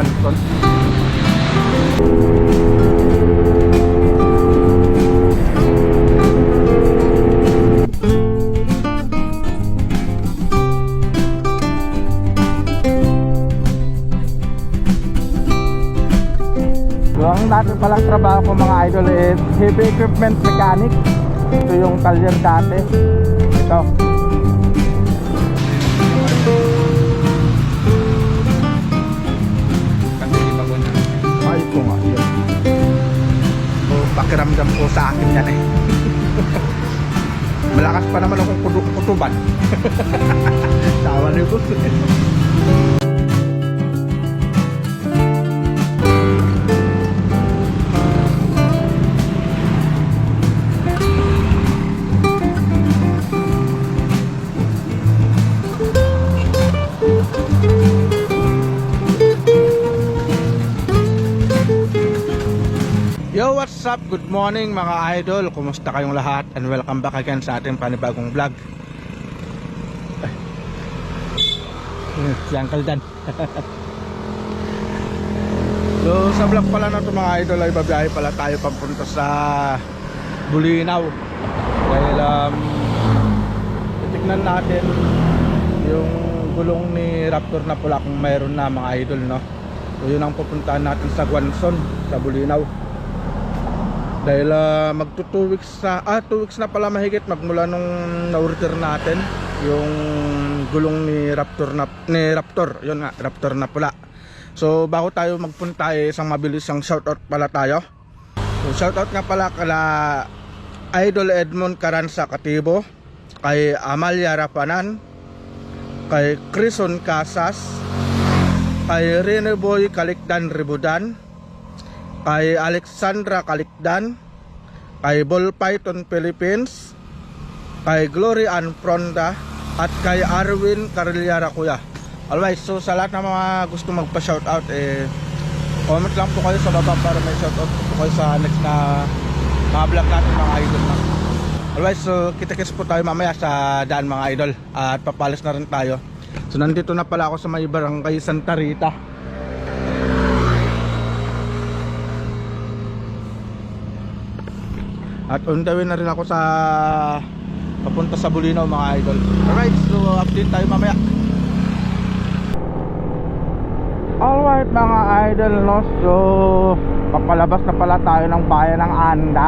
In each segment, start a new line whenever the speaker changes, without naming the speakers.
Guanzon. So, ang dati palang trabaho ko mga idol is heavy equipment mechanic. Ito yung talyer dati. Ito. Ay, ito nga yun. So, pakiramdam ko sa akin yan eh. Malakas pa naman akong kutuban. Tawa na yung gusto eh. Yo, what's up? Good morning mga idol. Kumusta kayong lahat? And welcome back again sa ating panibagong vlog. Si Uncle Dan. So sa vlog pala na ito mga idol ay babiyahe pala tayo papunta sa Bulinaw. Dahil titignan natin yung gulong ni Raptor na pula kung mayroon na mga idol, no? So yun ang pupuntahan natin sa Guanzon, sa Bulinaw. Dahil magto 2 weeks na 2 weeks na pala mahigit magmula nung na-order natin yung gulong ni Raptor, yun nga, Raptor na pula. So bago tayo magpunta isang mabilisang shoutout pala tayo. So shoutout nga pala kala Idol Edmond Caranza Katibo, kay Amalia Rapanan, kay Crison Casas, kay Rene Boy Kalikdan Ribudan, kay Alexandra Kalikdan, kay Ball Python Philippines, kay Glory Ann Fronda, at kay Arwin Carliara Kuya. Alright, so sa lahat ng mga gusto magpa-shoutout comment lang po kayo sa baba para may shoutout po kayo sa next na mga vlog natin mga idol na. Alright, so kita-kits po tayo mamaya sa daan mga idol, at papalis na rin tayo. So nandito na pala ako sa may barangay Santa Rita. At on the way na rin ako sa papunta sa Bulinaw mga idol. Alright, so update tayo mamaya. Alright mga idol, no? So papalabas na pala tayo ng bayan ng Anda.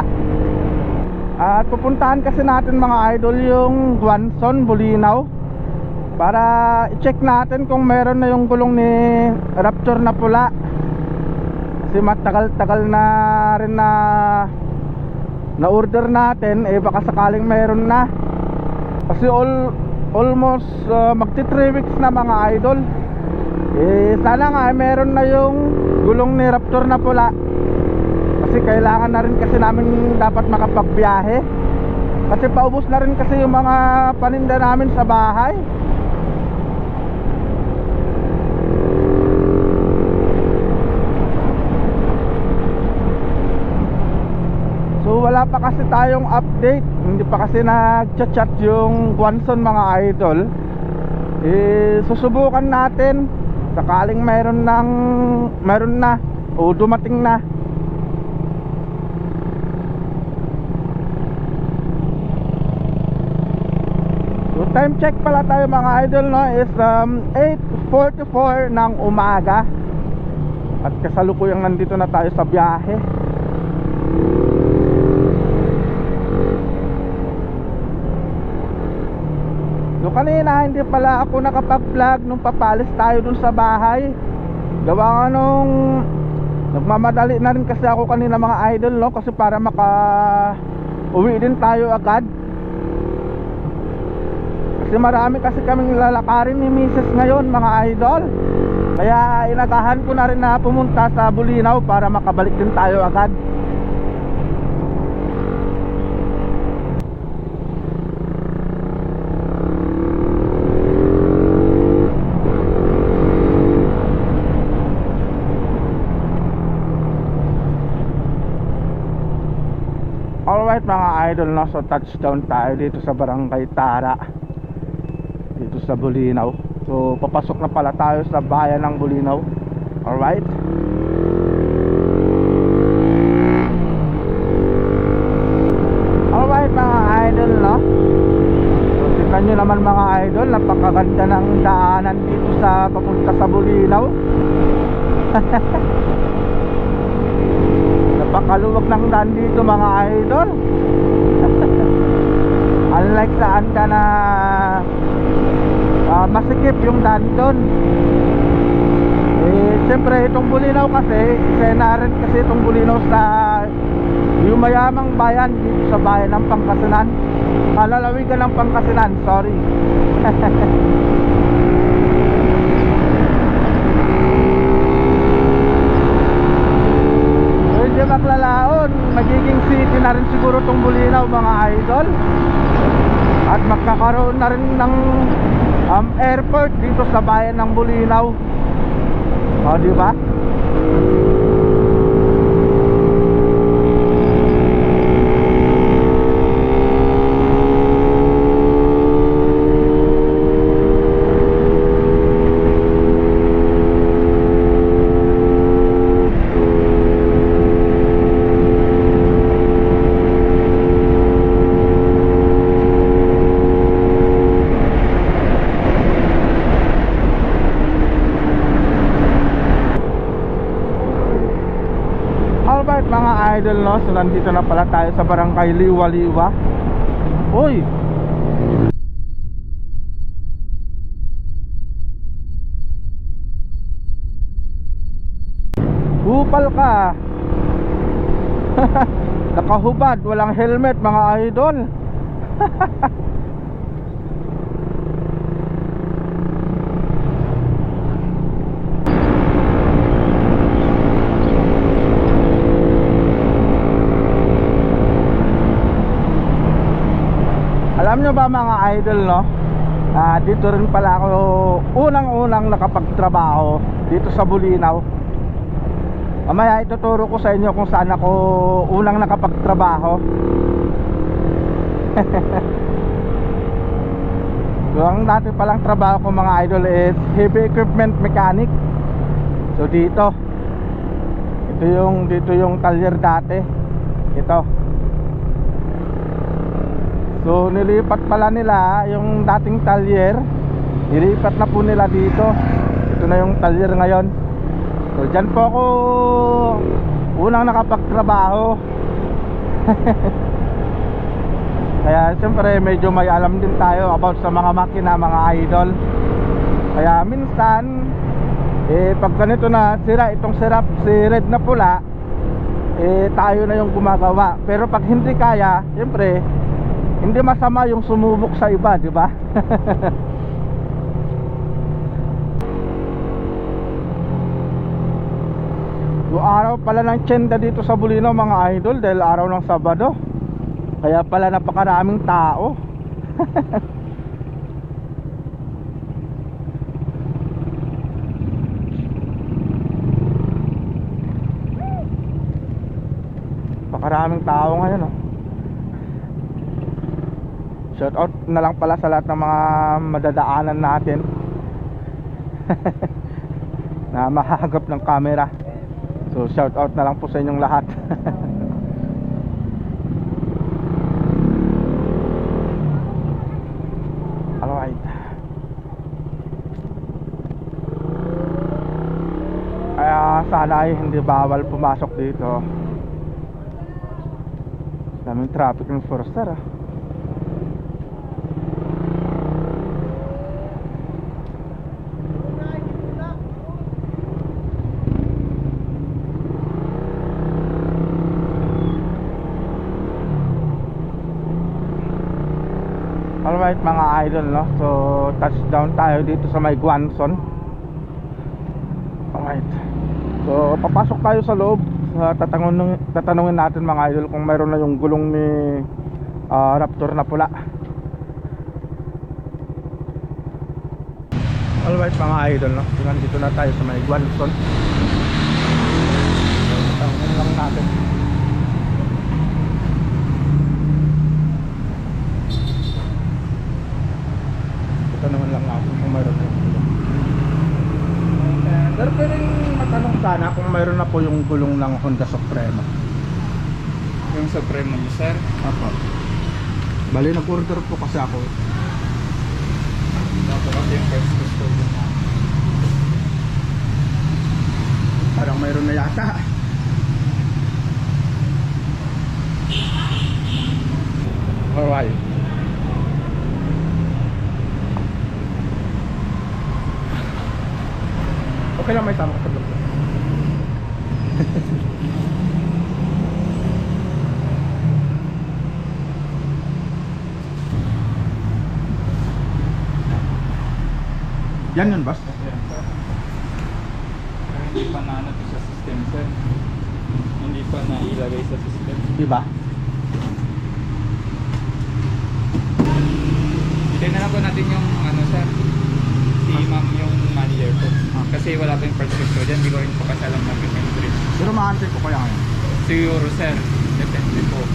At pupuntahan kasi natin mga idol yung Guanzon, Bulinaw, para i-check natin kung meron na yung gulong ni Raptor na pula. Kasi matagal-tagal na rin na order natin, baka sakaling meron na. Kasi almost magti 3 weeks na mga idol. Sana nga meron na yung gulong ni Raptor na pula. Kasi kailangan na rin kasi namin dapat makapagbiyahe. Kasi paubos na rin kasi yung mga paninda namin sa bahay. So wala pa kasi tayong update. Hindi pa kasi nag-chat yung Guanzon mga idol. Susubukan natin sakaling meron na o dumating na. So time check pala tayo mga idol, no, is 8:44 ng umaga. At kasalukuyang nandito na tayo sa biyahe. So kanina hindi pala ako nakapag-vlog nung papalis tayo dun sa bahay. Gawa nga nung nagmamadali na rin kasi ako kanina mga idol, no? Kasi para uwi din tayo agad. Kasi marami kasi kaming lalakarin ni Mrs. ngayon mga idol. Kaya inagahan ko na rin na pumunta sa Bulinaw para makabalik din tayo agad. Alright mga idol, no? So touchdown tayo dito sa Barangay Tara, dito sa Bulinaw. So papasok na pala tayo sa bayan ng Bulinaw. Alright. Alright mga idol, no? So, tingnan nyo naman mga idol, napakaganda ng daanan dito sa papunta sa Bulinaw. Napakaluwag ng daan dito mga idol. Unlike saan ka na masikip yung daan doon. Siyempre itong Bulinaw kasi, isa na rin kasi itong Bulinaw sa yung mayamang bayan dito sa bayan ng Pangasinan, lalawigan ng Pangasinan, sorry. Hindi maglalaon, magiging city na rin siguro itong Bulinaw mga idol. At magkakaroon na rin ng airport dito sa bayan ng Bulinaw. O, diba? Mga idol, no? So nandito na pala tayo sa barangay Liwa-Liwa. Uy! Upal ka. Nakahubad, walang helmet mga idol. Alam nyo ba mga idol, no? Dito rin pala ako unang-unang nakapagtrabaho dito sa Bulinaw. Mamaya ituturo ko sa inyo kung saan ako unang nakapagtrabaho. So ang dati palang trabaho ko mga idol is heavy equipment mechanic. So dito yung talyer dati. Ito. So nilipat pala nila yung dating talyer, nilipat na po nila dito. Ito na yung talyer ngayon. So dyan po ako unang nakapagtrabaho. Kaya siyempre medyo may alam din tayo about sa mga makina mga idol. Kaya minsan pag ganito na sira itong si red na pula, tayo na yung gumagawa. Pero pag hindi kaya, siyempre hindi masama yung sumubok sa iba, di ba? Yung araw pala ng tiyenda dito sa Bulinaw mga idol, dahil araw ng Sabado. Kaya pala napakaraming tao. Napakaraming tao ngayon, oh. Shout out na lang pala sa lahat ng mga madadaanan natin na mahagap ng camera. So shout out na lang po sa inyong lahat. Alright. Kaya sana ay hindi bawal pumasok dito. Daming traffic ng Forester, ah. Alright mga idol, no? So touchdown tayo dito sa may Guanson. Alright. So papasok tayo sa loob. Tatanungin natin mga idol kung mayroon na yung gulong ni Raptor na pula. Alright mga idol, no? Nandito na tayo sa may Guanson. Tatanungin lang natin. Ito naman lang natin kung mayroon na. Pero pwedeng tatanong sana kung mayroon na po yung gulong ng Honda Supremo.
Yung Supremo niyo, sir.
Apo. Bali, nag-order po kasi ako.
Dapat kasi yung first custodian na.
Parang mayroon na yata. Alright. Okay lang, may tama ka sa vlog. Yan yun, boss?
Yan, sir. Pero hindi pa na ano to sa system, sir. Hindi pa na ilagay sa system.
Diba?
Tignan na po natin yung ano, sir. Si ma'am yung manager po. Kasi wala pa yung first custodian. Hindi ko rin po kasi alam na pinag-entry.
Pero maantay ko kaya ngayon.
Siguro, sir. Depende po.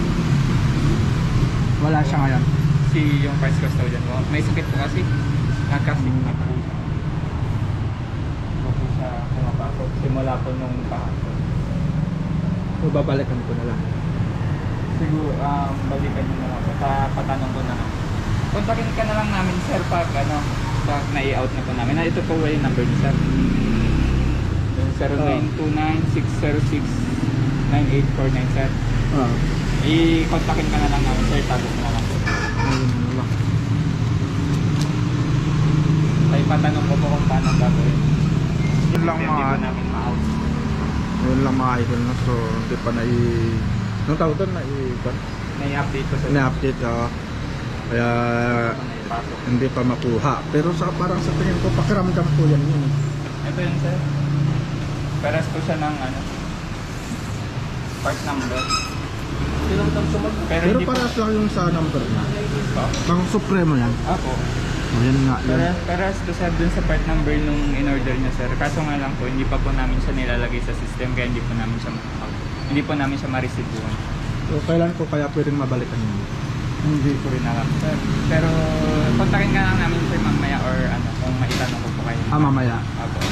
Wala siya ngayon.
Si yung first custodian po. May sakit po kasi. Nakasing na po. Po siya pumapasok. Simula po nung pahasok.
So, babalikan ko na lang.
Siguro, balikan nyo na lang. Patanong ko na lang. Kontakin ka na lang namin, sir, pag ano, pag na-i-out na po namin. Ito po yung number ni sir. 0929-606-9849, sir. I-kontakin ka na lang namin, sir. Tapos na lang po. Ay, patanong ko po kung paano gagawin.
Yun lang
Hindi
mga
po namin ma-out.
yun lang mga idol na. So, hindi pa nung tawag doon
Na-i-update ko, sir.
na-update. Kaya
Pasok.
hindi pa makuha. Pero parang sa tingin ko, pakiramdam ko yan yun.
Ito yun, sir. Peras po siya ng ano, part number. Pero
Pero
hindi po.
parang lang yung sa number niya. Pang Supremo yan.
Ako.
Yan nga. Yan.
Peras to sir dun sa part number nung in-order niya, sir. Kaso nga lang po, hindi pa po namin siya nilalagay sa system kaya hindi po namin siya ma-receivean.
So, kailan ko kaya pwedeng mabalikan yun?
Hindi ko rin alam, sir. Pero kontakin ka lang namin, sir, mamaya or ano, kung maitanong ko po kayo.
Mamaya.
Ako.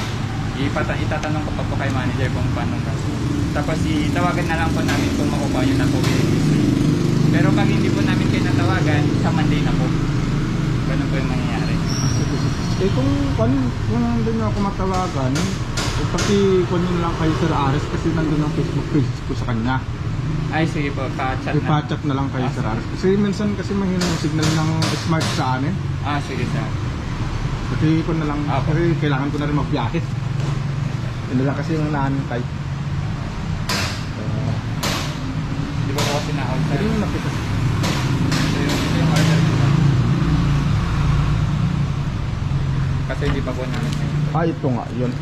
Itatanong ko pa po kay manager kung paano kasi. Tapos itawagan na lang po namin kung makukuha nyo na po yung history. Pero pag hindi po namin kayo natawagan, sa Monday na po. Ganun po yung mangyayari.
Kung hindi nyo ako matawagan, pati kung yun lang kayo Sir Ares kasi nandun ang Facebook page ko sa kanya.
Ay, sige po, pa-chat na.
Ipa-chat na lang kayo Sir Ares. Kasi minsan kasi mahina yung signal ng smart sa amin.
Sige, sir.
Kasi ko na lang,
Apo.
kasi kailangan ko na rin magbiyahe. Yun lang kasi yung naantay.
Di ba po kasi na-out, sir?
Hindi yung nakita.
Ito yung order ko, sir. Kasi hindi pa po namin ngayon.
Ito nga, yun.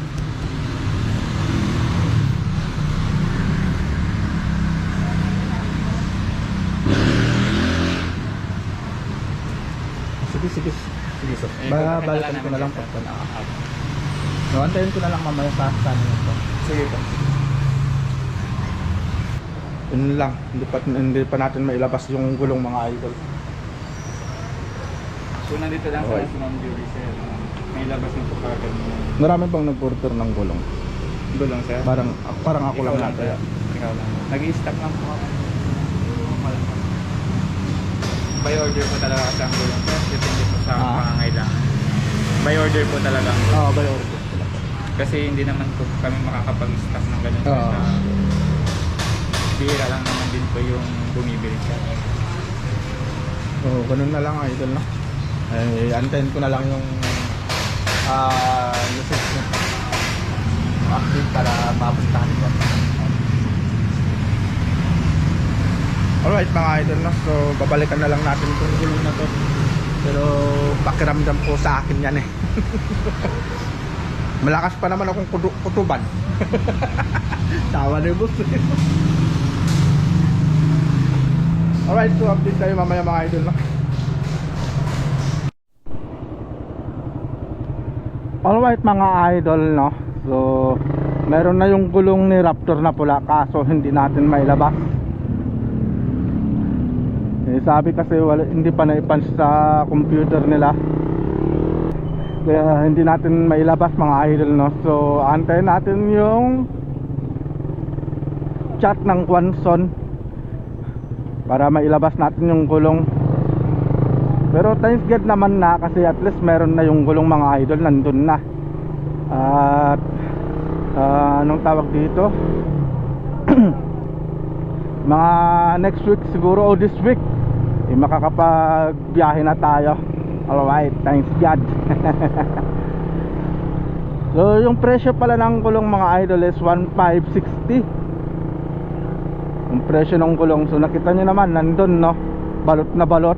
Sige sir. Balikan ko na lang po. So, antayin ko na lang mamaya sa saan yun po.
Sige po.
Yun lang, hindi pa natin mailabas yung gulong mga idol.
So, nandito lang
Okay.
sa Ma'am Jury, sir. May labas yung pagkagal mo.
Marami bang nag-order ng gulong?
Gulong, sir?
Parang ako lang
Ikaw
natin.
Ikaw lang. Nag-i-stock lang po ako. By order po talaga kasi ang gulong, sir. Depende po sa pangangailangan. By order po talaga ang gulong.
Oo, by order.
Kasi hindi naman po kami makakapag-stock ng ganun.
Oo.
Bihira lang naman din po yung bumibili, sir.
Oo, ganun na lang idol no. Antayin ko na lang yung message niya. Update para mapuntahan ko. Alright mga idol no. So babalikan na lang natin itong gulong na to. Pero pakiramdam po sa akin yan eh. Malakas pa naman akong kutuban. Tawa na yung boss. Alright, so update tayo mamaya mga idol no. Alright mga idol no. So meron na yung gulong ni Raptor na pula kaso hindi natin mailabas. Sabi kasi hindi pa na-punch sa computer nila. Kaya hindi natin mailabas mga idol, no. So antayin natin yung chat ng Quanson para mailabas natin yung gulong. Pero thanks God naman na, kasi at least meron na yung gulong mga idol, nandun na. At anong tawag dito? Mga next week siguro o this week makakapagbiyahe na tayo. Alright, thanks God. So yung presyo pala ng gulong mga idol is 1,560 yung presyo ng gulong. So nakita nyo naman, nandun, no, balot na balot.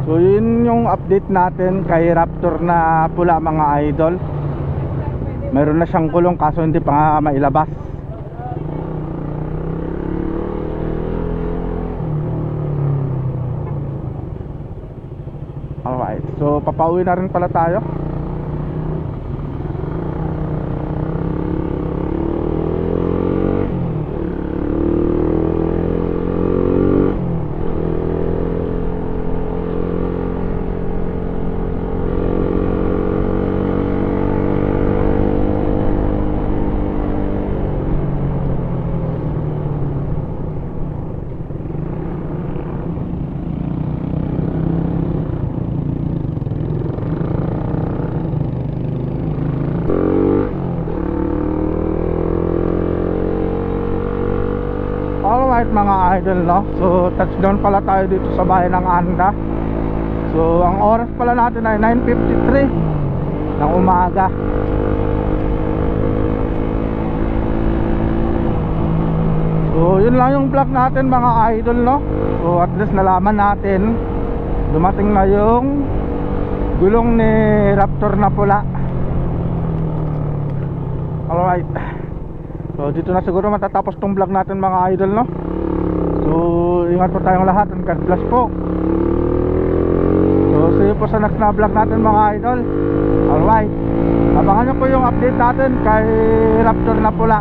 So yun yung update natin kay Raptor na pula mga idol. Meron na siyang gulong kaso hindi pa nga mailabas. Alright, so papauwi na rin pala tayo. Alright mga idol, no, so touchdown pala tayo dito sa bayan ng Anda. So ang oras pala natin ay 9:53 ng umaga. So yun lang yung vlog natin mga idol, no. So at least nalaman natin dumating na yung gulong ni Raptor na pula. Alright, so dito na siguro matatapos tong vlog natin mga idol, no. So ingat po tayong lahat and God bless po. So see you po sa next na vlog natin mga idol. Alright, abangan nyo po yung update natin kay Raptor na pula.